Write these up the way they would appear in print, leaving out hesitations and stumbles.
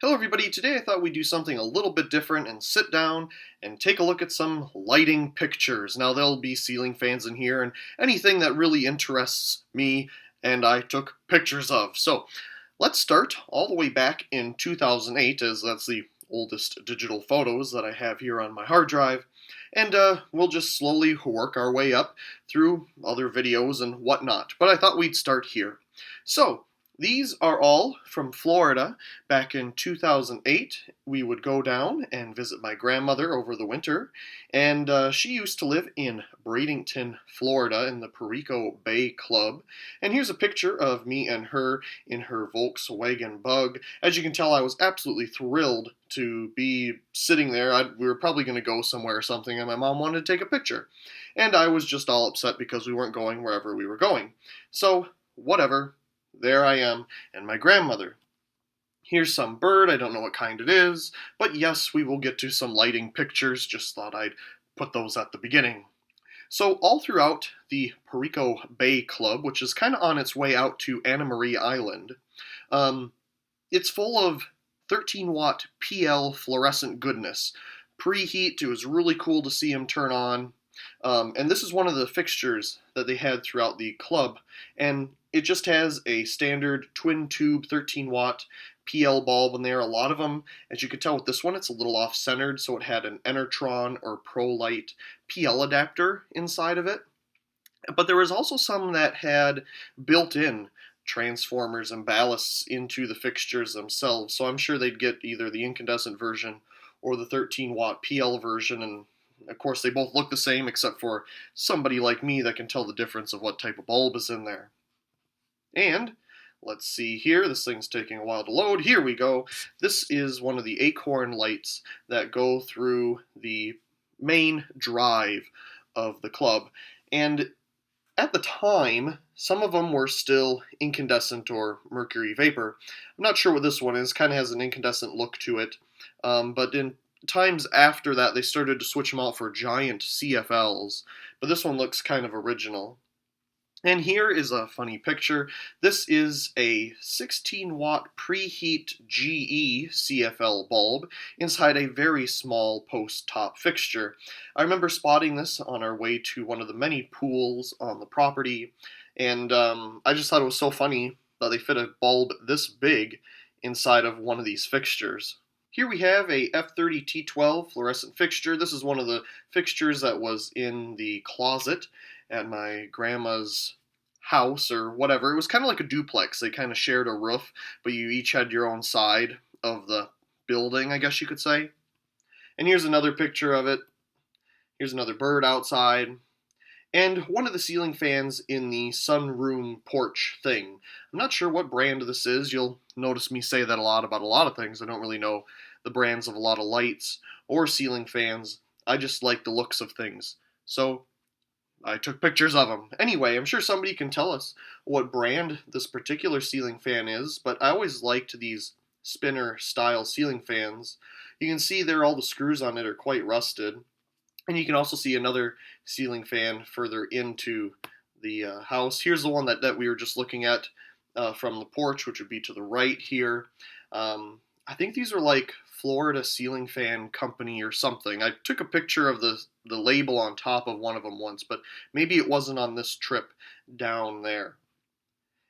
Hello everybody, today I thought we'd do something a little bit different and sit down and take a look at some lighting pictures. Now there'll be ceiling fans in here and anything that really interests me and I took pictures of. So let's start all the way back in 2008, as that's the oldest digital photos that I have here on my hard drive. And we'll just slowly work our way up through other videos and whatnot. But I thought we'd start here. So these are all from Florida. Back in 2008, we would go down and visit my grandmother over the winter, and she used to live in Bradenton, Florida, in the Perico Bay Club. And here's a picture of me and her in her Volkswagen Bug. As you can tell, I was absolutely thrilled to be sitting there. We were probably going to go somewhere or something, and my mom wanted to take a picture. And I was just all upset because we weren't going wherever we were going. So, whatever. There I am, and my grandmother. Here's some bird, I don't know what kind it is, but yes, we will get to some lighting pictures, just thought I'd put those at the beginning. So all throughout the Perico Bay Club, which is kind of on its way out to Anna Marie Island, it's full of 13-watt PL fluorescent goodness. Preheat, it was really cool to see them turn on. And this is one of the fixtures that they had throughout the club, and it just has a standard twin tube 13 watt PL bulb in there. A lot of them, as you could tell with this one, it's a little off centered, so it had an Enertron or ProLight PL adapter inside of it. But there was also some that had built-in transformers and ballasts into the fixtures themselves, so I'm sure they'd get either the incandescent version or the 13 watt PL version, and of course they both look the same except for somebody like me that can tell the difference of what type of bulb is in there. And let's see here, this thing's taking a while to load. Here we go. This is one of the Acorn lights that go through the main drive of the club. And at the time, some of them were still incandescent or mercury vapor. I'm not sure what this one is, kind of has an incandescent look to it. But in times after that, they started to switch them out for giant CFLs. But this one looks kind of original. And here is a funny picture. This is a 16-watt preheat GE CFL bulb inside a very small post-top fixture. I remember spotting this on our way to one of the many pools on the property, and I just thought it was so funny that they fit a bulb this big inside of one of these fixtures. Here we have a F30T12 fluorescent fixture. This is one of the fixtures that was in the closet at my grandma's house or whatever. It was kind of like a duplex. They kind of shared a roof, but you each had your own side of the building, I guess you could say. And here's another picture of it. Here's another bird outside. And one of the ceiling fans in the sunroom porch thing. I'm not sure what brand this is. You'll notice me say that a lot about a lot of things. I don't really know the brands of a lot of lights or ceiling fans. I just like the looks of things. So I took pictures of them. Anyway, I'm sure somebody can tell us what brand this particular ceiling fan is, but I always liked these spinner style ceiling fans. You can see there all the screws on it are quite rusted. And you can also see another ceiling fan further into the house. Here's the one that we were just looking at from the porch, which would be to the right here. I think these are like Florida Ceiling Fan Company or something. I took a picture of the label on top of one of them once, but maybe it wasn't on this trip down there.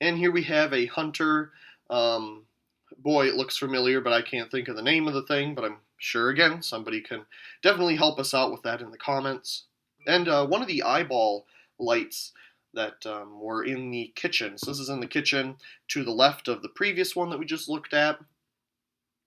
And here we have a Hunter. Boy, it looks familiar, but I can't think of the name of the thing, but I'm sure, again, somebody can definitely help us out with that in the comments. And one of the eyeball lights that were in the kitchen. So this is in the kitchen to the left of the previous one that we just looked at.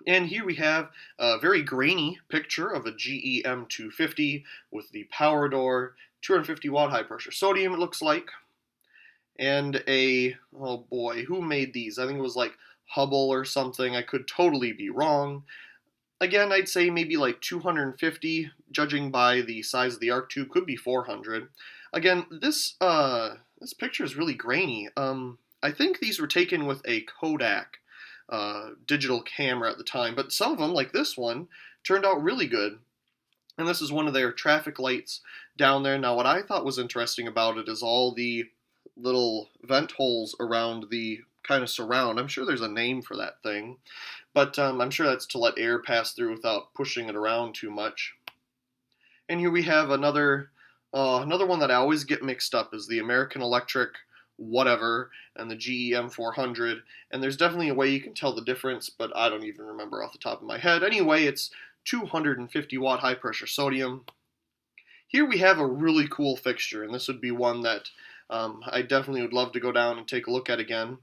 And here we have a very grainy picture of a GE M250 with the power door, 250 watt high pressure sodium, it looks like. And oh boy, who made these? I think it was like Hubble or something. I could totally be wrong. Again, I'd say maybe like 250, judging by the size of the arc tube, could be 400. Again, this picture is really grainy. I think these were taken with a Kodak digital camera at the time, but some of them, like this one, turned out really good. And this is one of their traffic lights down there. Now, what I thought was interesting about it is all the little vent holes around the kind of surround. I'm sure there's a name for that thing, but I'm sure that's to let air pass through without pushing it around too much. And here we have another one that I always get mixed up is the American Electric whatever and the GE M400. And there's definitely a way you can tell the difference, but I don't even remember off the top of my head. Anyway, it's 250 watt high pressure sodium. Here we have a really cool fixture, and this would be one that I definitely would love to go down and take a look at again.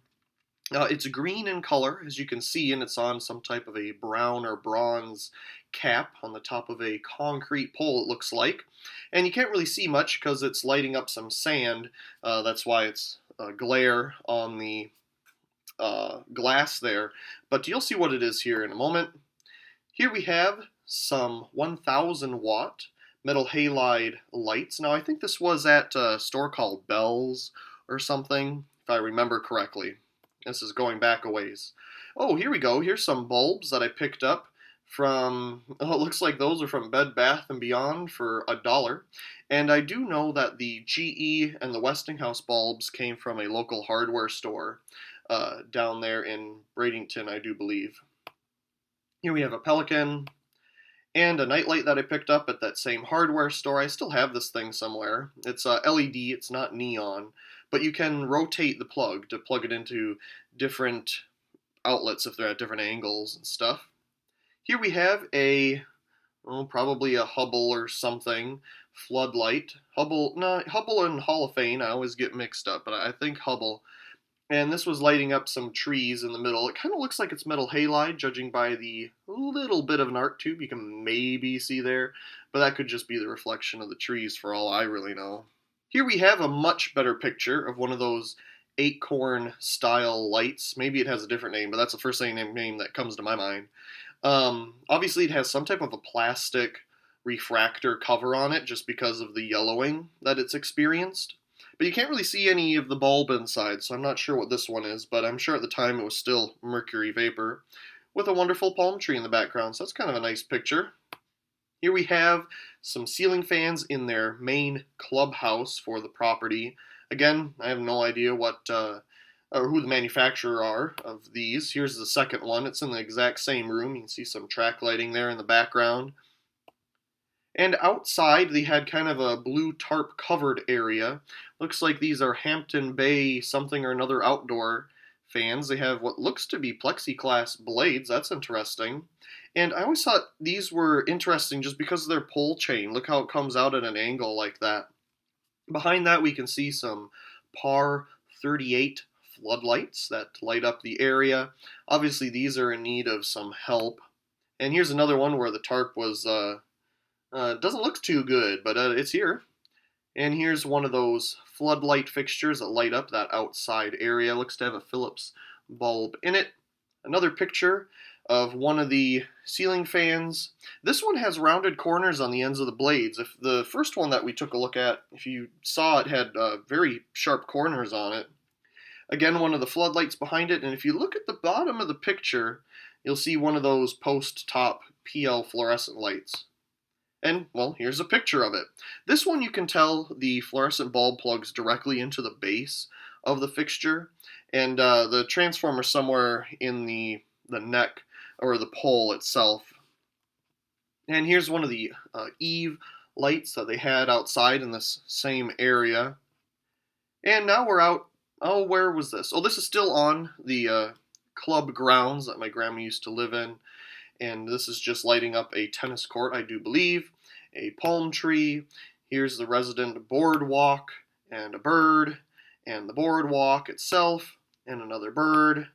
It's green in color, as you can see, and it's on some type of a brown or bronze cap on the top of a concrete pole, it looks like. And you can't really see much because it's lighting up some sand. That's why it's glare on the glass there. But you'll see what it is here in a moment. Here we have some 1,000 watt metal halide lights. Now, I think this was at a store called Bell's or something, if I remember correctly. This is going back a ways. Oh, here we go. Here's some bulbs that I picked up from, oh, it looks like those are from Bed Bath & Beyond for $1. And I do know that the GE and the Westinghouse bulbs came from a local hardware store down there in Bradenton, I do believe. Here we have a Pelican and a nightlight that I picked up at that same hardware store. I still have this thing somewhere. It's LED, it's not neon, but you can rotate the plug to plug it into different outlets if they're at different angles and stuff. Here we have probably a Hubble or something floodlight. Hubble and Hall of Fame, I always get mixed up, but I think Hubble. And this was lighting up some trees in the middle. It kind of looks like it's metal halide, judging by the little bit of an arc tube you can maybe see there, but that could just be the reflection of the trees for all I really know. Here we have a much better picture of one of those acorn style lights. Maybe it has a different name, but that's the first name that comes to my mind. Obviously it has some type of a plastic refractor cover on it just because of the yellowing that it's experienced. But you can't really see any of the bulb inside, so I'm not sure what this one is, but I'm sure at the time it was still mercury vapor with a wonderful palm tree in the background, so that's kind of a nice picture. Here we have some ceiling fans in their main clubhouse for the property. Again, I have no idea what or who the manufacturer are of these. Here's the second one. It's in the exact same room. You can see some track lighting there in the background. And outside, they had kind of a blue tarp covered area. Looks like these are Hampton Bay something or another outdoor fans. They have what looks to be plexiglass blades. That's interesting. And I always thought these were interesting just because of their pole chain. Look how it comes out at an angle like that. Behind that, we can see some PAR 38 floodlights that light up the area. Obviously, these are in need of some help. And here's another one where the tarp was doesn't look too good, but it's here. And here's one of those floodlight fixtures that light up that outside area. Looks to have a Phillips bulb in it. Another picture of one of the ceiling fans. This one has rounded corners on the ends of the blades. If the first one that we took a look at, if you saw it, had very sharp corners on it. Again, one of the floodlights behind it, and if you look at the bottom of the picture, you'll see one of those post-top PL fluorescent lights. And, well, here's a picture of it. This one you can tell the fluorescent bulb plugs directly into the base of the fixture, and the transformer somewhere in the neck or the pole itself. And here's one of the eave lights that they had outside in this same area. And now we're out. Oh, where was this? Oh, this is still on the club grounds that my grandma used to live in. And this is just lighting up a tennis court, I do believe, a palm tree. Here's the resident boardwalk and a bird, and the boardwalk itself, and another bird,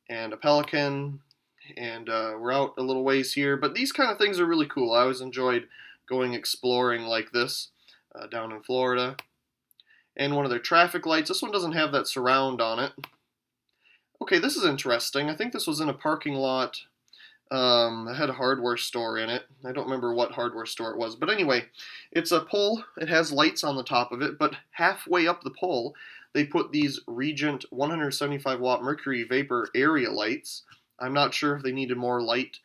and a pelican, and we're out a little ways here. But these kind of things are really cool. I always enjoyed going exploring like this down in Florida. And one of their traffic lights. This one doesn't have that surround on it. Okay, this is interesting. I think this was in a parking lot. It had a hardware store in it. I don't remember what hardware store it was. But anyway, it's a pole. It has lights on the top of it. But halfway up the pole, they put these Regent 175 watt mercury vapor area lights. I'm not sure if they needed more light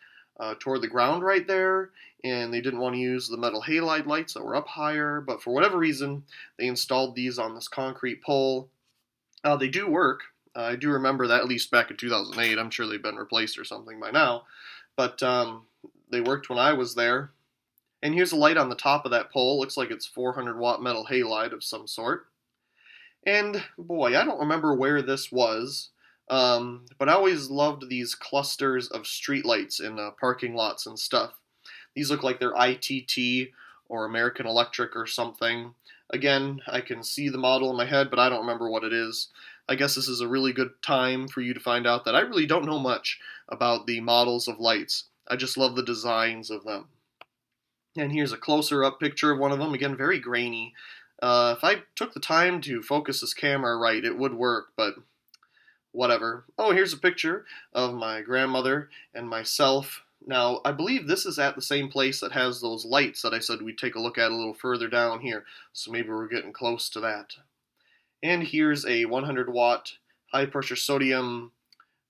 toward the ground right there, and they didn't want to use the metal halide lights that were up higher, but for whatever reason, they installed these on this concrete pole. They do work. I do remember that, at least back in 2008. I'm sure they've been replaced or something by now. But they worked when I was there. And here's a light on the top of that pole. Looks like it's 400-watt metal halide of some sort. And boy, I don't remember where this was, but I always loved these clusters of streetlights in parking lots and stuff. These look like they're ITT or American Electric or something. Again, I can see the model in my head, but I don't remember what it is. I guess this is a really good time for you to find out that I really don't know much about the models of lights. I just love the designs of them. And here's a closer up picture of one of them. Again, very grainy. If I took the time to focus this camera right, it would work, but whatever. Oh, here's a picture of my grandmother and myself. Now, I believe this is at the same place that has those lights that I said we'd take a look at a little further down here, so maybe we're getting close to that. And here's a 100-watt high-pressure sodium,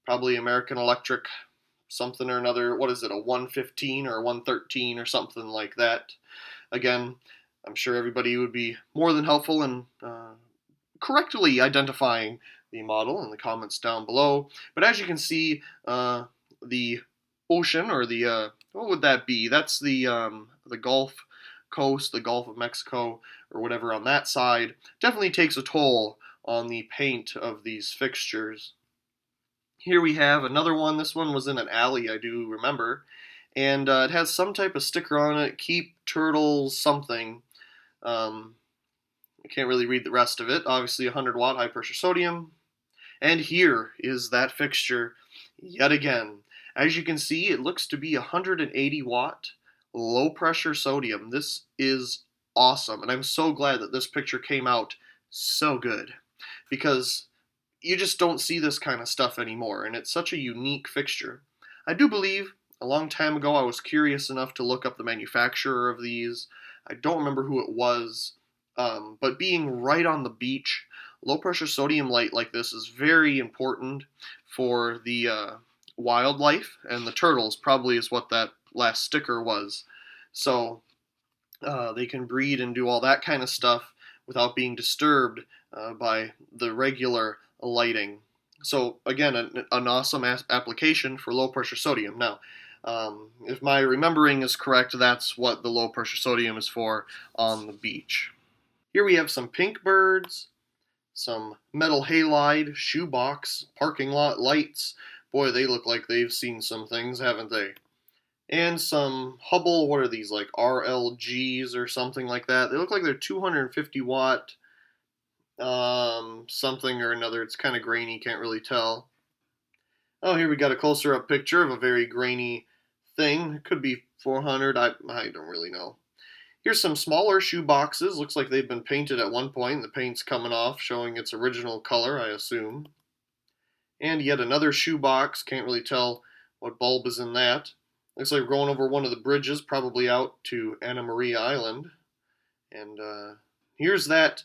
probably American Electric, something or another. What is it, a 115 or a 113 or something like that? Again, I'm sure everybody would be more than helpful in correctly identifying the model in the comments down below. But as you can see, the ocean, or the what would that be? That's the Gulf Coast, the Gulf of Mexico, or whatever on that side. Definitely takes a toll on the paint of these fixtures. Here we have another one. This one was in an alley, I do remember. And it has some type of sticker on it, keep turtles something. I can't really read the rest of it. Obviously 100-watt high-pressure sodium. And here is that fixture yet again. As you can see, it looks to be 180-watt low-pressure sodium. This is awesome, and I'm so glad that this picture came out so good, because you just don't see this kind of stuff anymore, and it's such a unique fixture. I do believe a long time ago I was curious enough to look up the manufacturer of these. I don't remember who it was, but being right on the beach, low-pressure sodium light like this is very important for the wildlife, and the turtles probably is what that last sticker was. So they can breed and do all that kind of stuff without being disturbed by the regular lighting. So again, an awesome application for low pressure sodium. Now, if my remembering is correct, that's what the low pressure sodium is for on the beach. Here we have some pink birds, some metal halide, shoebox, parking lot lights. Boy, they look like they've seen some things, haven't they? And some Hubble, what are these, like RLGs or something like that? They look like they're 250 watt something or another. It's kind of grainy, can't really tell. Oh, here we got a closer up picture of a very grainy thing. It could be 400, I don't really know. Here's some smaller shoe boxes. Looks like they've been painted at one point. The paint's coming off, showing its original color, I assume. And yet another shoe box. Can't really tell what bulb is in that. Looks like we're going over one of the bridges, probably out to Anna Maria Island. And here's that.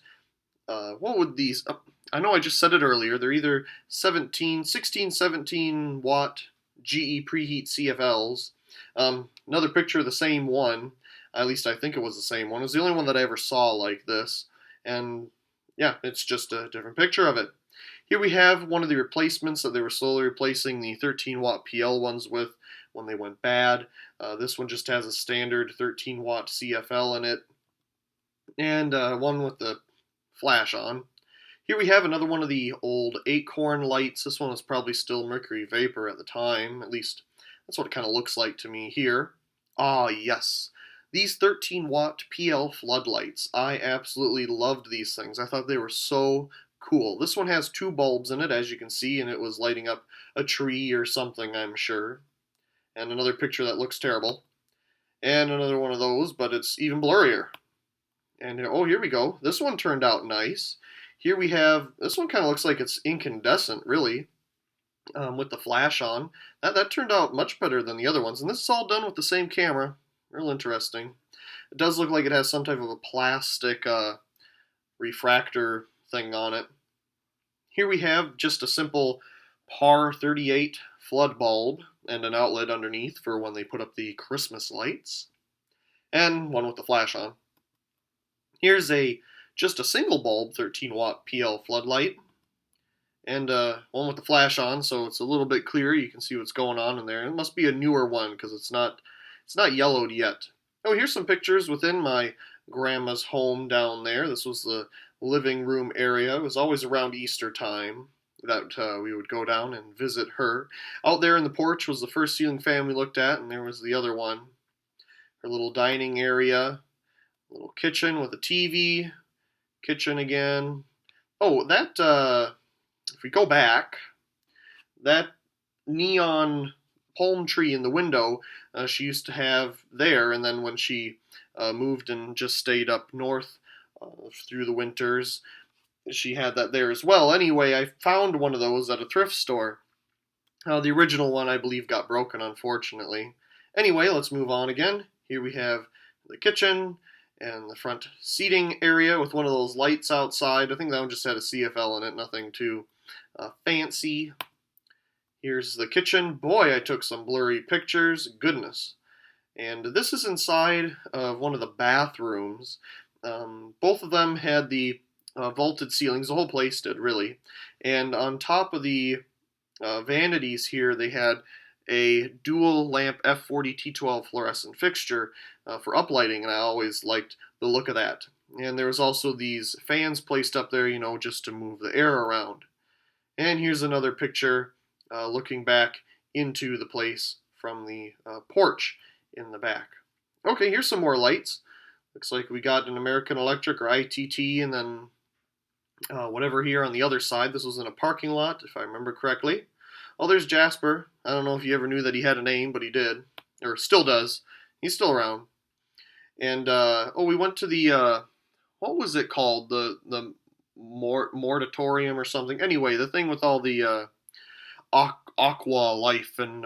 What would these... I know I just said it earlier. They're either 16, 17 watt GE preheat CFLs. Another picture of the same one. At least I think it was the same one. It was the only one that I ever saw like this. And yeah, it's just a different picture of it. Here we have one of the replacements that they were slowly replacing the 13 watt PL ones with when they went bad. This one just has a standard 13 watt CFL in it. And one with the flash on. Here we have another one of the old Acorn lights. This one was probably still mercury vapor at the time. At least that's what it kind of looks like to me here. Ah, yes. These 13 watt PL floodlights. I absolutely loved these things. I thought they were so cool. This one has two bulbs in it, as you can see, and it was lighting up a tree or something, I'm sure. And another picture that looks terrible. And another one of those, but it's even blurrier. And oh, here we go. This one turned out nice. Here we have, this one kind of looks like it's incandescent, really, with the flash on. That turned out much better than the other ones. And this is all done with the same camera. Real interesting. It does look like it has some type of a plastic refractor thing on it. Here we have just a simple PAR 38 flood bulb and an outlet underneath for when they put up the Christmas lights. And one with the flash on. Here's just a single bulb 13 watt PL floodlight. and one with the flash on, so it's a little bit clearer. You can see what's going on in there. It must be a newer one because it's not yellowed yet. Oh, here's some pictures within my grandma's home down there. This was the living room area. It was always around Easter time that we would go down and visit her. Out there in the porch was the first ceiling fan we looked at, and there was the other one. Her little dining area, little kitchen with a TV, kitchen again. Oh, if we go back, that neon palm tree in the window she used to have there, and then when she moved and just stayed up north through the winters, she had that there as well. Anyway, I found one of those at a thrift store. The original one, I believe, got broken, unfortunately. Anyway, let's move on again. Here we have the kitchen and the front seating area with one of those lights outside. I think that one just had a CFL in it, nothing too fancy. Here's the kitchen. Boy, I took some blurry pictures. Goodness. And this is inside of one of the bathrooms. Both of them had the vaulted ceilings. The whole place did, really. And on top of the vanities here, they had a dual lamp F40 T12 fluorescent fixture for uplighting, and I always liked the look of that. And there was also these fans placed up there, just to move the air around. And here's another picture looking back into the place from the porch in the back. Okay, here's some more lights. Looks like we got an American Electric or ITT, and then whatever here on the other side. This was in a parking lot, if I remember correctly. Oh, there's Jasper. I don't know if you ever knew that he had a name, but he did. Or still does. He's still around. And, we went to the, what was it called? The Mortatorium or something. Anyway, the thing with all the aqua life and,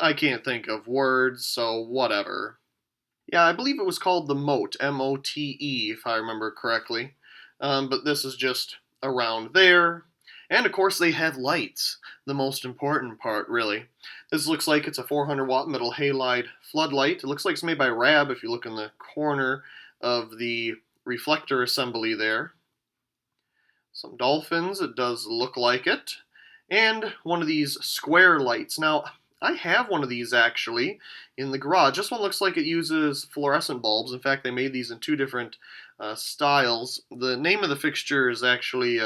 I can't think of words, so whatever. Yeah, I believe it was called the Mote, M-O-T-E, if I remember correctly. But this is just around there. And of course they have lights, the most important part, really. This looks like it's a 400 watt metal halide floodlight. It looks like it's made by Rab if you look in the corner of the reflector assembly there. Some dolphins, it does look like it. And one of these square lights. Now, I have one of these actually in the garage. This one looks like it uses fluorescent bulbs. In fact, they made these in two different styles. The name of the fixture is actually...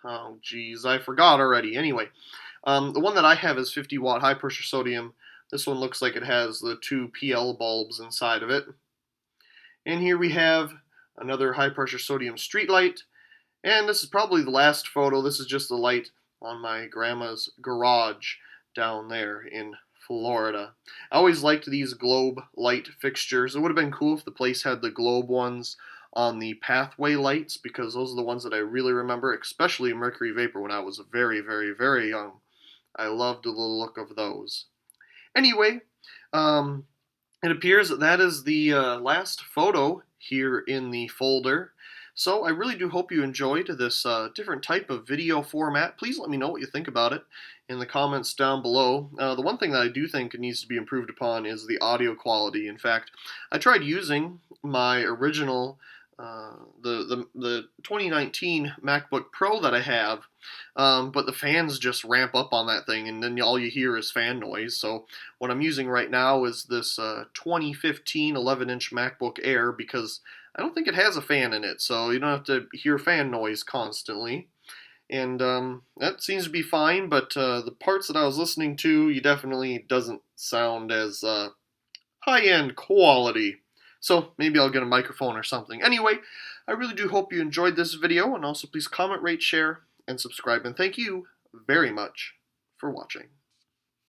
oh, geez, I forgot already. Anyway, the one that I have is 50 watt high pressure sodium. This one looks like it has the two PL bulbs inside of it. And here we have another high pressure sodium street light. And this is probably the last photo. This is just the light on my grandma's garage down there in Florida. I always liked these globe light fixtures. It would have been cool if the place had the globe ones on the pathway lights, because those are the ones that I really remember, especially Mercury Vapor when I was very, very, very young. I loved the look of those. Anyway, it appears that is the last photo here in the folder. So I really do hope you enjoyed this different type of video format. Please let me know what you think about it in the comments down below. The one thing that I do think needs to be improved upon is the audio quality. In fact, I tried using my original the 2019 MacBook Pro that I have, but the fans just ramp up on that thing, and then all you hear is fan noise. So what I'm using right now is this 2015 11-inch MacBook Air, because I don't think it has a fan in it, so you don't have to hear fan noise constantly. And that seems to be fine, but the parts that I was listening to, you definitely doesn't sound as high-end quality. So maybe I'll get a microphone or something. Anyway, I really do hope you enjoyed this video, and also please comment, rate, share, and subscribe. And thank you very much for watching.